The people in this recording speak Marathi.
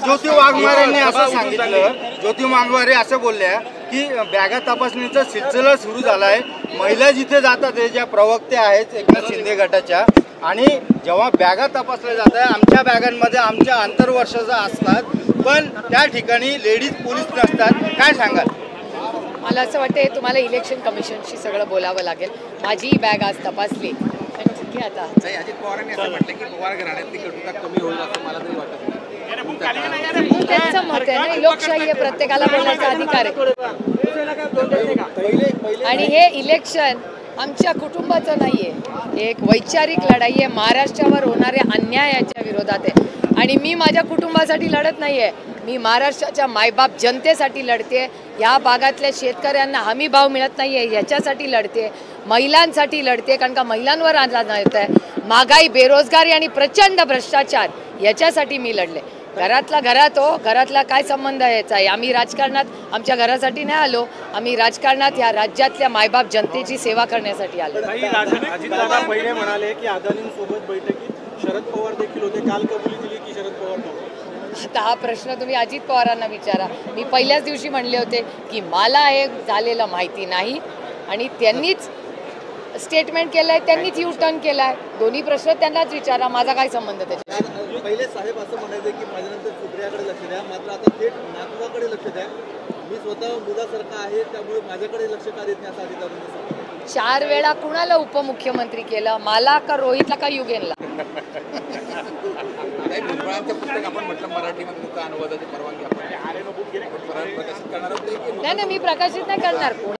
ज्योती वाघमारेंनी असं सांगितलं, ज्योती वाघमारे असं बोलल्या की बॅगा तपासणीचा सिलसिला सुरू झाला आहे। महिला जिथे जातात ते ज्या प्रवक्ते आहेत एकनाथ शिंदे गटाच्या, आणि जेव्हा बॅगा तपासल्या जात आहे आमच्या बॅगांमध्ये आमच्या आंतरवर्षाचा असतात, पण त्या ठिकाणी लेडीज पोलीस नसतात, काय सांगाल? मला असं वाटतं तुम्हाला इलेक्शन कमिशनशी सगळं बोलावं लागेल। माझी बॅग आज तपासली आणि ठीक आहे। आता अजित पवारांनी असं म्हटलं की पवार घराण्यातली कटुता कमी होईल असं मला तरी वाटत नाही। त्यांचं मत आहे ना, लोकशाही आहे, प्रत्येकाला बोलण्याचा अधिकार आहे। आणि हे इलेक्शन आमच्या कुटुंबाचं नाहीये, एक वैचारिक लढाई आहे, महाराष्ट्रावर होणाऱ्या अन्यायाच्या विरोधात आहे। आणि मी माझ्या कुटुंबासाठी लढत नाहीये, मी महाराष्ट्राच्या मायबाप जनतेसाठी लढते। या भागातल्या शेतकऱ्यांना हमी भाव मिळत नाहीये याच्यासाठी लढते, महिलांसाठी लढते, कारण का महिलांवर अन्याय होत आहे, महागाई, बेरोजगारी आणि प्रचंड भ्रष्टाचार याच्यासाठी मी लढले। घरातला घरात हो, घरातला काय संबंध याचा आहे? आम्ही राजकारणात आमच्या घरासाठी नाही आलो, आम्ही राजकारणात या राज्यातल्या मायबाप जनतेची सेवा करण्यासाठी आलो। अजितदादा पहिले म्हणाले की अदानींसोबत बैठकीत शरद पवार देखील होते, काल कबुली दिली की शरद पवार नव्हते। आता हा प्रश्न तुम्ही अजित पवारांना विचारा। मी पहिल्याच दिवशी म्हणले होते की मला हे झालेलं माहिती नाही, आणि त्यांनीच स्टेटमेंट केलंय, त्यांनीच यू टर्न केलाय। दोन्ही प्रश्न त्यांनाच विचारा, माझा काय संबंध त्याच्याशी? पहिले साहेब असं म्हणायचे की माझ्यानंतर सुप्रियाकडे लक्ष द्या, मात्र आता थेट नातवाकडे लक्ष द्या, मी स्वतः मुलासारखा आहे त्यामुळे माझ्याकडे लक्ष का देत नाही असं अधिकाऱ्यांनी 4 वेळा कुणाला उपमुख्यमंत्री केलं, मला का रोहितला का युगेनला? भुजबळांचं पुस्तक आपण म्हटलं मराठीमध्ये त्याचा अनुवादाची परवानगी आपण प्रकाशित करणार आहोत? नाही, मी प्रकाशित नाही करणार।